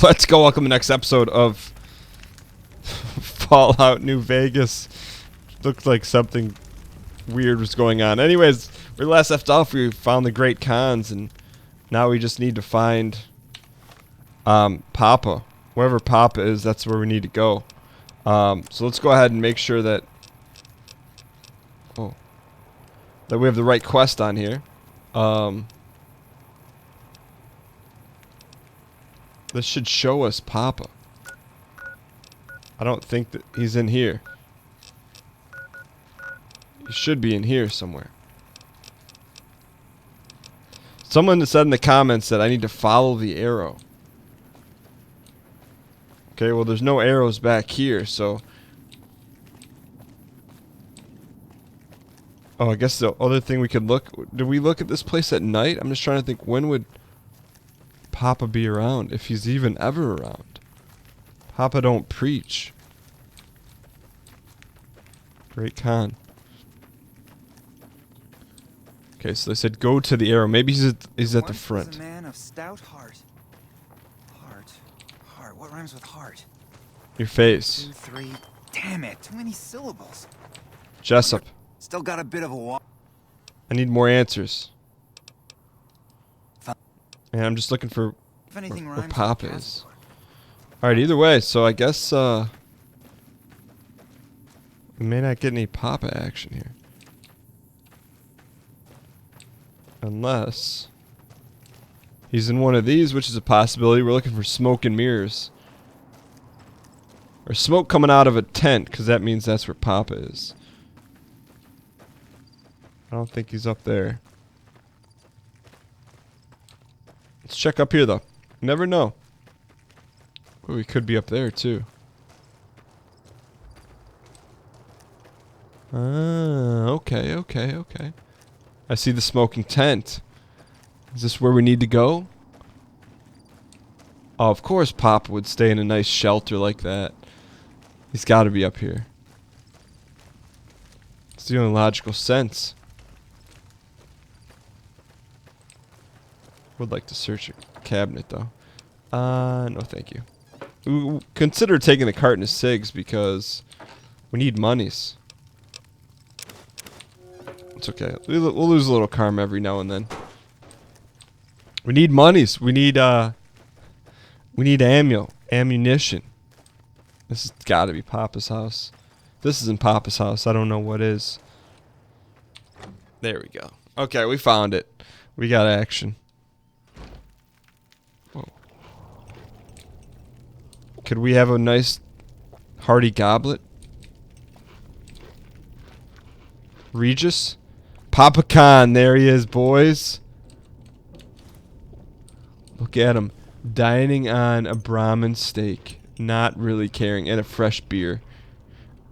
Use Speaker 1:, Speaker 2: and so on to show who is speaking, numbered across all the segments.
Speaker 1: Let's go. Welcome to the next episode of Fallout New Vegas. Looked like something weird was going on. Anyways, we last left off. We found the Great Khans, and now we just need to find Papa. Wherever Papa is, that's where we need to go. So let's go ahead and make sure that that we have the right quest on here. This should show us Papa. I don't think that he's in here. He should be in here somewhere. Someone said in the comments that I need to follow the arrow. Okay, well there's no arrows back here, so... Oh, I guess the other thing we could look... Did we look at this place at night? I'm just trying to think, when would Papa be around, if he's even ever around? Papa don't preach. Great Khan. Okay, so they said go to the arrow. Maybe he's at the front.
Speaker 2: Was a man of stout heart. Heart. What rhymes with heart?
Speaker 1: Your face.
Speaker 2: 2, 3. Damn it! Too many syllables.
Speaker 1: Jessup.
Speaker 2: Still got a bit of a walk.
Speaker 1: I need more answers. And I'm just looking for where Papa is. Alright, either way, so I guess we may not get any Papa action here. Unless he's in one of these, which is a possibility. We're looking for smoke and mirrors. Or smoke coming out of a tent, because that means that's where Papa is. I don't think he's up there. Let's check up here, though. You never know. Oh, he could be up there, too. Ah, okay. I see the smoking tent. Is this where we need to go? Oh, of course Papa would stay in a nice shelter like that. He's got to be up here. It's the only logical sense. Would like to search a cabinet, though. No thank you. Ooh, consider taking a carton of cigs because we need monies. It's okay. We'll lose a little karma every now and then. We need monies. We need ammunition. This has got to be Papa's house. This isn't Papa's house. I don't know what is. There we go. Okay, we found it. We got action. Whoa. Could we have a nice hearty goblet? Regis? Papa Khan, there he is, boys. Look at him. Dining on a Brahmin steak. Not really caring. And a fresh beer.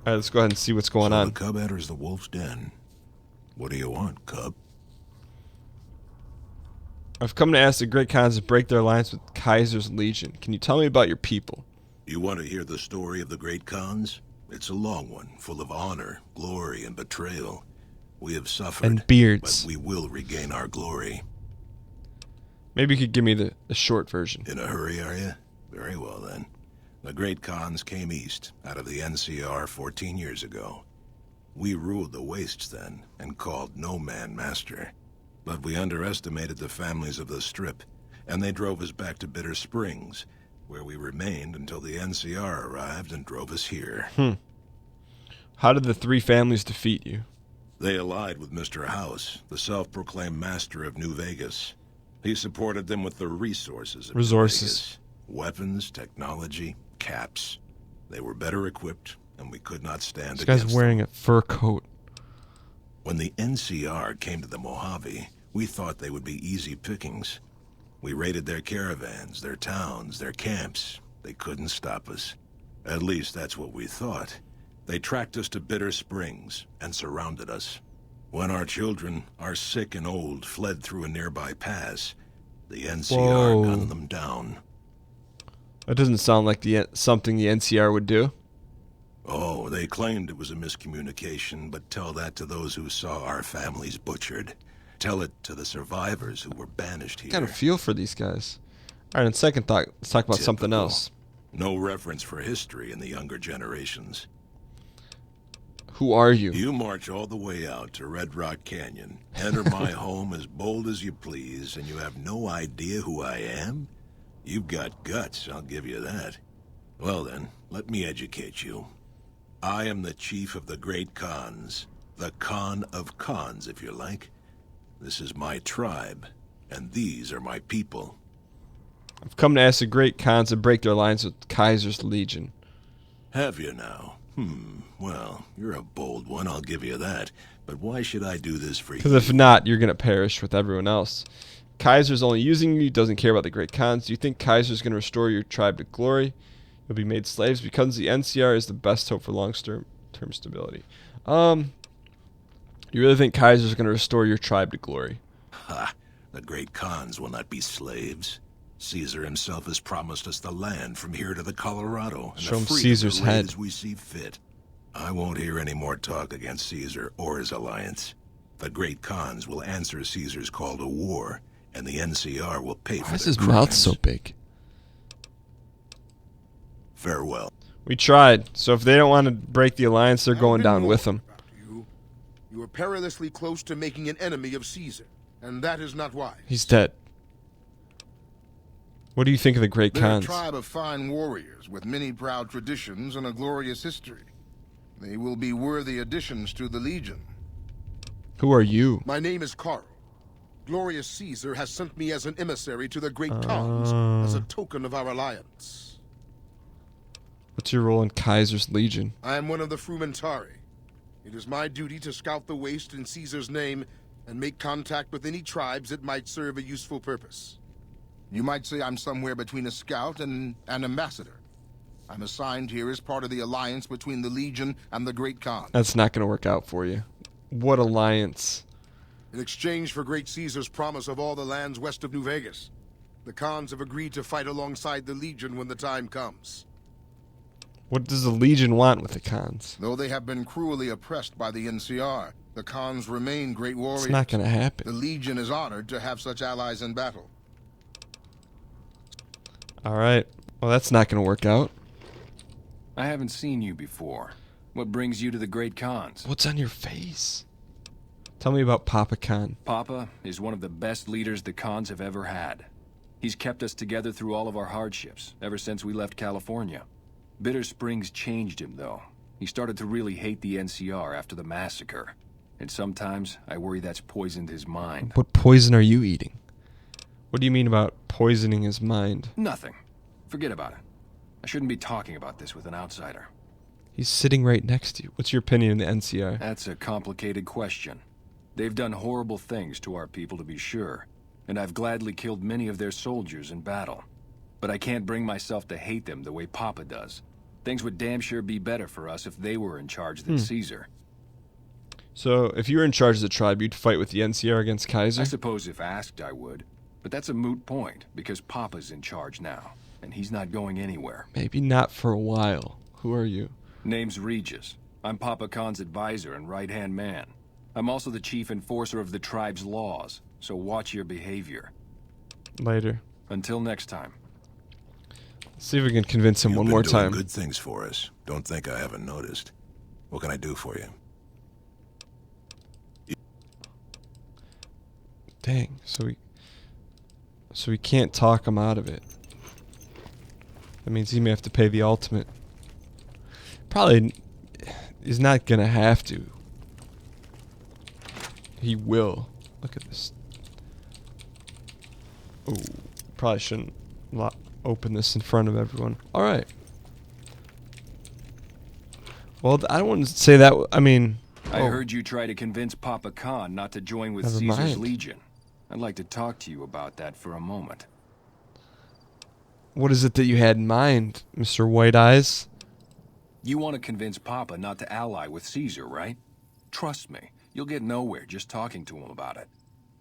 Speaker 1: Alright, let's go ahead and see what's going on.
Speaker 3: The cub enters the wolf's den. What do you want, cub?
Speaker 1: I've come to ask the Great Khans to break their alliance with Kaiser's Legion. Can you tell me about your people?
Speaker 3: You want to hear the story of the Great Khans? It's a long one, full of honor, glory, and betrayal. We have suffered,
Speaker 1: and beards.
Speaker 3: But we will regain our glory.
Speaker 1: Maybe you could give me the short version.
Speaker 3: In a hurry, are you? Very well, then. The Great Khans came east, out of the NCR 14 years ago. We ruled the wastes then, and called no man master. But we underestimated the families of the Strip, and they drove us back to Bitter Springs, where we remained until the NCR arrived and drove us here.
Speaker 1: How did the three families defeat you?
Speaker 3: They allied with Mr. House, the self-proclaimed master of New Vegas. He supported them with the resources of New Vegas. Weapons, technology, caps. They were better equipped, and we could not stand against them.
Speaker 1: This guy's wearing a fur coat.
Speaker 3: When the NCR came to the Mojave, we thought they would be easy pickings. We raided their caravans, their towns, their camps. They couldn't stop us. At least that's what we thought. They tracked us to Bitter Springs and surrounded us. When our children, our sick and old, fled through a nearby pass, the NCR gunned them down.
Speaker 1: That doesn't sound like something the NCR would do.
Speaker 3: Oh, they claimed it was a miscommunication, but tell that to those who saw our families butchered. Tell it to the survivors who were banished here.
Speaker 1: I kind of feel for these guys. All right, on second thought, let's talk about something
Speaker 3: Typical.
Speaker 1: else.
Speaker 3: No reference for history in the younger generations.
Speaker 1: Who are you?
Speaker 3: You march all the way out to Red Rock Canyon, enter my home as bold as you please, and you have no idea who I am? You've got guts, I'll give you that. Well then, let me educate you. I am the chief of the Great Khans. The Khan of Khans, if you like. This is my tribe, and these are my people.
Speaker 1: I've come to ask the Great Khans to break their alliance with Kaiser's Legion.
Speaker 3: Have you now? Well, you're a bold one, I'll give you that. But why should I do this for you?
Speaker 1: Because if not, you're going to perish with everyone else. Kaiser's only using you, doesn't care about the Great Khans. Do you think Kaiser's going to restore your tribe to glory? You'll be made slaves because the NCR is the best hope for long-term stability. You really think Kaiser's going to restore your tribe to glory?
Speaker 3: Ha! The Great Khans will not be slaves. Caesar himself has promised us the land from here to the Colorado, and
Speaker 1: Show him
Speaker 3: the freedom
Speaker 1: Caesar's
Speaker 3: to raid
Speaker 1: head.
Speaker 3: as we see fit. I won't hear any more talk against Caesar or his alliance. The Great Khans will answer Caesar's call to war, and the NCR will pay for
Speaker 1: Why is
Speaker 3: their
Speaker 1: his mouth
Speaker 3: crimes.
Speaker 1: so big?
Speaker 3: Farewell.
Speaker 1: We tried, so if they don't want to break the alliance, they're going
Speaker 4: I've been
Speaker 1: down with
Speaker 4: warned
Speaker 1: them.
Speaker 4: about you. You are perilously close to making an enemy of Caesar, and that is not wise.
Speaker 1: He's dead. What do you think of the Great
Speaker 4: They're a
Speaker 1: Khans?
Speaker 4: tribe of fine warriors with many proud traditions and a glorious history. They will be worthy additions to the Legion.
Speaker 1: Who are you?
Speaker 4: My name is Carl. Glorious Caesar has sent me as an emissary to the Great Khans as a token of our alliance.
Speaker 1: What's your role in Kaiser's Legion?
Speaker 4: I am one of the Frumentari. It is my duty to scout the waste in Caesar's name and make contact with any tribes that might serve a useful purpose. You might say I'm somewhere between a scout and an ambassador. I'm assigned here as part of the alliance between the Legion and the Great Khan.
Speaker 1: That's not going to work out for you. What alliance?
Speaker 4: In exchange for Great Caesar's promise of all the lands west of New Vegas, the Khans have agreed to fight alongside the Legion when the time comes.
Speaker 1: What does the Legion want with the Khans?
Speaker 4: Though they have been cruelly oppressed by the NCR, the Khans remain great warriors.
Speaker 1: It's not going to
Speaker 4: The
Speaker 1: happen.
Speaker 4: Legion is honored to have such allies in battle.
Speaker 1: All right. Well, that's not going to work out.
Speaker 5: I haven't seen you before. What brings you to the Great Khans?
Speaker 1: What's on your face? Tell me about Papa Khan.
Speaker 5: Papa is one of the best leaders the Khans have ever had. He's kept us together through all of our hardships, ever since we left California. Bitter Springs changed him, though. He started to really hate the NCR after the massacre. And sometimes I worry that's poisoned his mind.
Speaker 1: What poison are you eating? What do you mean about poisoning his mind?
Speaker 5: Nothing. Forget about it. I shouldn't be talking about this with an outsider.
Speaker 1: He's sitting right next to you. What's your opinion of the NCR?
Speaker 5: That's a complicated question. They've done horrible things to our people, to be sure, and I've gladly killed many of their soldiers in battle. But I can't bring myself to hate them the way Papa does. Things would damn sure be better for us if they were in charge than Caesar.
Speaker 1: So, if you were in charge of the tribe, you'd fight with the NCR against Kaiser?
Speaker 5: I suppose if asked, I would. But that's a moot point, because Papa's in charge now, and he's not going anywhere.
Speaker 1: Maybe not for a while. Who are you?
Speaker 5: Name's Regis. I'm Papa Khan's advisor and right-hand man. I'm also the chief enforcer of the tribe's laws, so watch your behavior.
Speaker 1: Later.
Speaker 5: Until next time.
Speaker 1: See if we can convince him
Speaker 3: You've
Speaker 1: one
Speaker 3: been
Speaker 1: more
Speaker 3: doing
Speaker 1: time.
Speaker 3: good things for us. Don't think I haven't noticed. What can I do for you?
Speaker 1: Dang. So we can't talk him out of it. That means he may have to pay the ultimate. Probably he's not gonna have to. He will. Look at this. Oh, probably shouldn't open this in front of everyone. All right. Well, I don't want to say that. I mean,
Speaker 5: I heard you try to convince Papa Khan not to join with
Speaker 1: Never
Speaker 5: Caesar's
Speaker 1: mind.
Speaker 5: Legion. I'd like to talk to you about that for a moment.
Speaker 1: what is it that you had in mind, Mr. White Eyes?
Speaker 5: You want to convince Papa not to ally with Caesar, right? Trust me, you'll get nowhere just talking to him about it.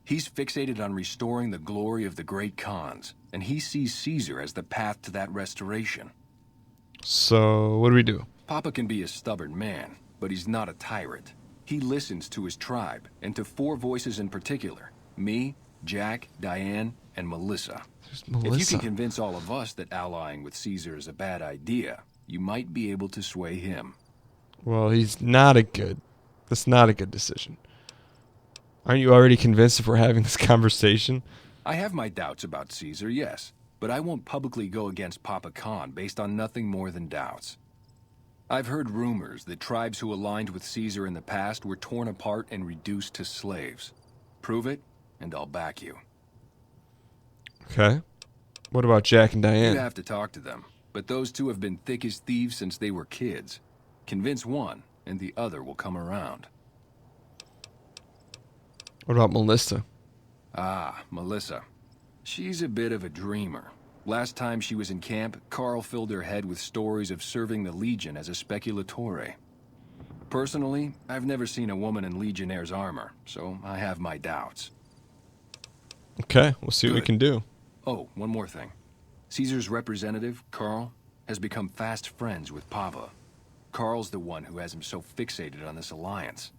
Speaker 5: He's fixated on restoring the glory of the Great Khans, and he sees Caesar as the path to that restoration.
Speaker 1: So, what do we do?
Speaker 5: Papa can be a stubborn man, but he's not a tyrant. He listens to his tribe, and to four voices in particular: me, Jack, Diane, and Melissa.
Speaker 1: Who's
Speaker 5: If you
Speaker 1: Melissa?
Speaker 5: can convince all of us that allying with Caesar is a bad idea, you might be able to sway him.
Speaker 1: Well, he's not a good. That's not a good decision. Aren't you already convinced if we're having this conversation?
Speaker 5: I have my doubts about Caesar, yes, but I won't publicly go against Papa Khan based on nothing more than doubts. I've heard rumors that tribes who aligned with Caesar in the past were torn apart and reduced to slaves. Prove it, and I'll back you.
Speaker 1: Okay. What about Jack and Diane?
Speaker 5: You'd have to talk to them, but those two have been thick as thieves since they were kids. Convince one, and the other will come around.
Speaker 1: What about Melissa?
Speaker 5: Ah, Melissa. She's a bit of a dreamer. Last time she was in camp, Carl filled her head with stories of serving the Legion as a speculatore. Personally, I've never seen a woman in Legionnaire's armor, so I have my doubts.
Speaker 1: Okay, we'll see what we
Speaker 5: Good.
Speaker 1: can do.
Speaker 5: Oh, one more thing. Caesar's representative, Carl, has become fast friends with Papa. Carl's the one who has him so fixated on this alliance.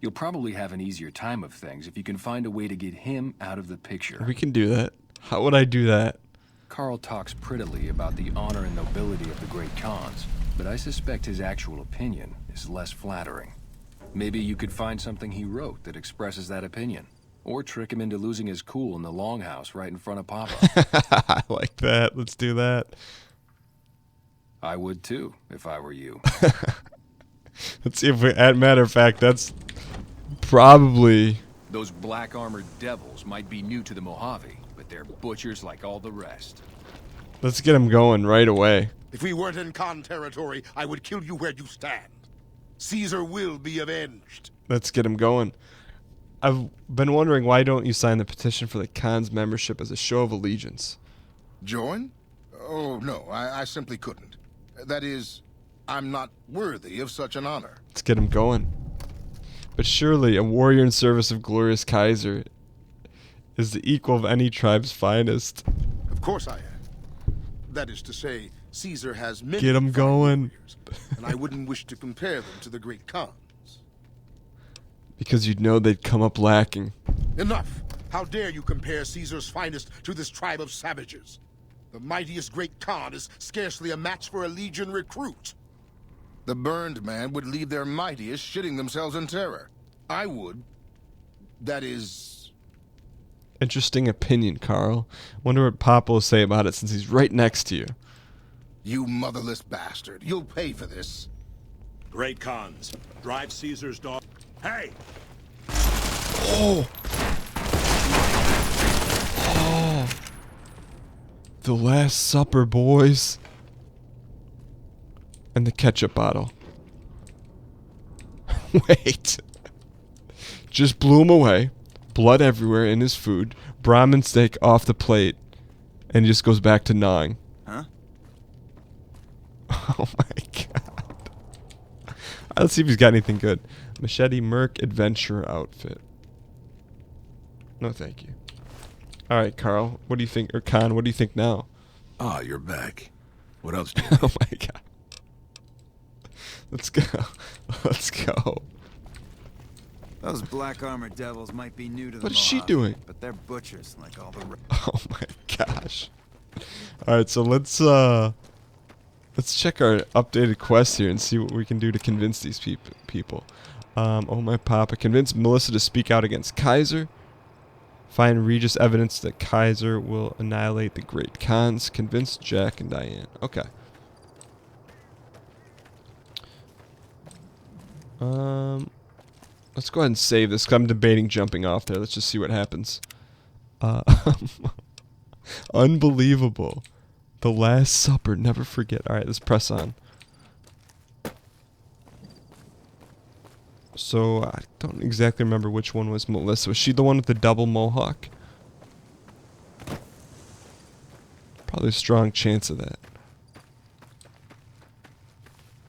Speaker 5: You'll probably have an easier time of things if you can find a way to get him out of the picture.
Speaker 1: We can do that. How would I do that?
Speaker 5: Carl talks prettily about the honor and nobility of the great Khans, but I suspect his actual opinion is less flattering. Maybe you could find something he wrote that expresses that opinion, or trick him into losing his cool in the longhouse right in front of Papa.
Speaker 1: I like that. Let's do that.
Speaker 5: I would too, if I were you.
Speaker 1: Let's see if we. As a matter of fact, that's probably.
Speaker 5: Those black armored devils might be new to the Mojave, but they're butchers like all the rest.
Speaker 1: Let's get him going right away.
Speaker 4: If we weren't in Khan territory, I would kill you where you stand. Caesar will be avenged.
Speaker 1: Let's get him going. I've been wondering, why don't you sign the petition for the Khan's membership as a show of allegiance?
Speaker 4: Join? Oh, no, I simply couldn't. That is, I'm not worthy of such an honor.
Speaker 1: Let's get him going. But surely a warrior in service of glorious Kaiser is the equal of any tribe's finest.
Speaker 4: Of course I am. That is to say, Caesar has many
Speaker 1: Get 'em
Speaker 4: fine
Speaker 1: going.
Speaker 4: warriors, and I wouldn't wish to compare them to the great Khans.
Speaker 1: Because you'd know they'd come up lacking.
Speaker 4: Enough! How dare you compare Caesar's finest to this tribe of savages? The mightiest great Khan is scarcely a match for a Legion recruit. The burned man would leave their mightiest shitting themselves in terror. I would. That is...
Speaker 1: Interesting opinion, Carl. Wonder what Papa will say about it since he's right next to you.
Speaker 4: You motherless bastard. You'll pay for this.
Speaker 6: Great Khans, drive Caesar's dog. Hey!
Speaker 1: Oh! Oh! The Last Supper, boys. And the ketchup bottle. Wait. Just blew him away. Blood everywhere in his food. Brahmin steak off the plate. And he just goes back to gnawing.
Speaker 2: Huh?
Speaker 1: Oh my god. Let's see if he's got anything good. Machete Merc Adventure outfit. No, thank you. Alright, Carl. What do you think? Or Khan, what do you think now?
Speaker 3: Ah, you're back. What else do you
Speaker 1: Oh my god. Let's go. Let's go.
Speaker 2: Those black armored devils might be new to the
Speaker 1: What is she
Speaker 2: Mojave,
Speaker 1: doing?
Speaker 2: but they're butchers like all the rest.
Speaker 1: Oh my gosh. Alright, so let's check our updated quest here and see what we can do to convince these people. Oh my papa. Convince Melissa to speak out against Kaiser. Find Regis evidence that Kaiser will annihilate the Great Khans. Convince Jack and Diane. Okay. Let's go ahead and save this, 'cause I'm debating jumping off there. Let's just see what happens. Unbelievable. The Last Supper. Never forget. Alright, let's press on. So, I don't exactly remember which one was Melissa. Was she the one with the double mohawk? Probably a strong chance of that.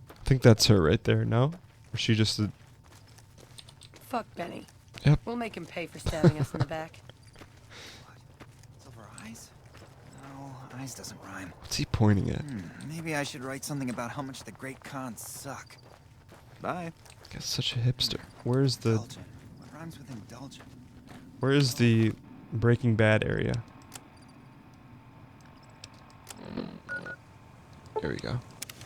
Speaker 1: I think that's her right there, no? Or she just a...
Speaker 7: Fuck Benny.
Speaker 1: Yep.
Speaker 7: We'll make him pay for stabbing us in the back.
Speaker 2: Silver eyes? No, eyes doesn't rhyme.
Speaker 1: What's he pointing at?
Speaker 2: Maybe I should write something about how much the great Khans suck. Bye.
Speaker 1: Guy's such a hipster. Where's the...
Speaker 2: Indulgent. What rhymes with indulgent?
Speaker 1: Where is the Breaking Bad area? There we go.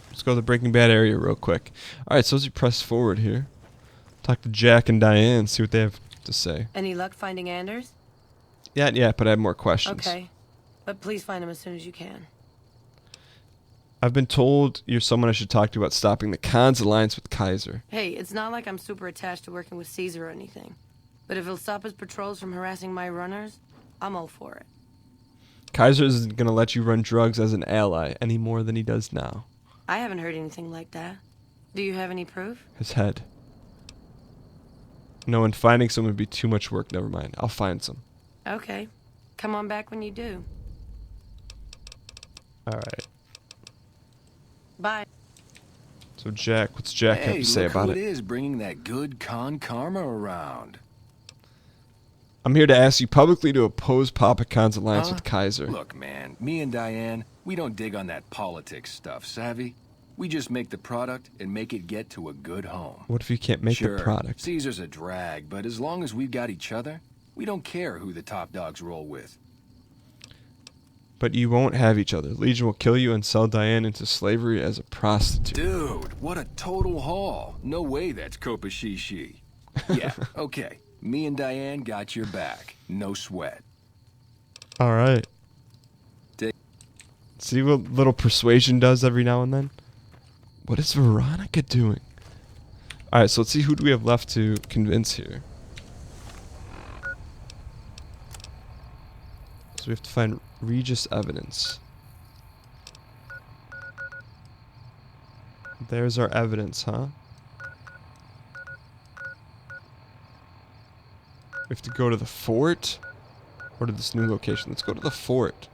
Speaker 1: Let's go to the Breaking Bad area real quick. Alright, so as we press forward here, talk to Jack and Diane, see what they have to say.
Speaker 7: Any luck finding Anders?
Speaker 1: Yeah, but I have more questions.
Speaker 7: Okay. But please find him as soon as you can.
Speaker 1: I've been told you're someone I should talk to about stopping the Khan's alliance with Kaiser.
Speaker 7: Hey, it's not like I'm super attached to working with Caesar or anything. But if he'll stop his patrols from harassing my runners, I'm all for it.
Speaker 1: Kaiser isn't going to let you run drugs as an ally any more than he does now.
Speaker 7: I haven't heard anything like that. Do you have any proof?
Speaker 1: His head. No, and finding some would be too much work. Never mind. I'll find some.
Speaker 7: Okay. Come on back when you do.
Speaker 1: Alright.
Speaker 7: Bye.
Speaker 1: So Jack, what's Jack have to say about
Speaker 5: Look who
Speaker 1: it?
Speaker 5: it is bringing that good Khan karma around.
Speaker 1: I'm here to ask you publicly to oppose Papa Khan's alliance with Kaiser.
Speaker 5: Look, man, me and Diane, we don't dig on that politics stuff, savvy? We just make the product and make it get to a good home.
Speaker 1: What if you can't make
Speaker 5: Sure,
Speaker 1: the product?
Speaker 5: Caesar's a drag, but as long as we've got each other, we don't care who the top dogs roll with.
Speaker 1: But you won't have each other. Legion will kill you and sell Diane into slavery as a prostitute.
Speaker 5: Dude, what a total haul. No way that's Kopashishi. Yeah, okay. Me and Diane got your back. No sweat.
Speaker 1: Alright.
Speaker 5: Take-
Speaker 1: See what little persuasion does every now and then? What is Veronica doing? Alright, so let's see who do we have left to convince here. So we have to find Regis evidence. There's our evidence, huh? We have to go to the fort? Or to this new location? Let's go to the fort.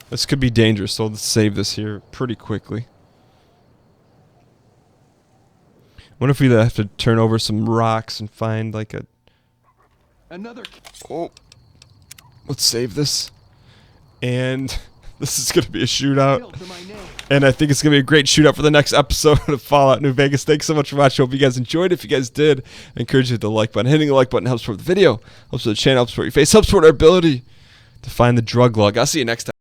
Speaker 1: This could be dangerous, so let's save this here pretty quickly. What if we have to turn over some rocks and find like a... Oh. Let's save this. And this is going to be a shootout. And I think it's going to be a great shootout for the next episode of Fallout New Vegas. Thanks so much for watching. Hope you guys enjoyed. If you guys did, I encourage you to hit the like button. Hitting the like button helps support the video, helps support the channel, helps support your face, helps support our ability to find the drug log. I'll see you next time.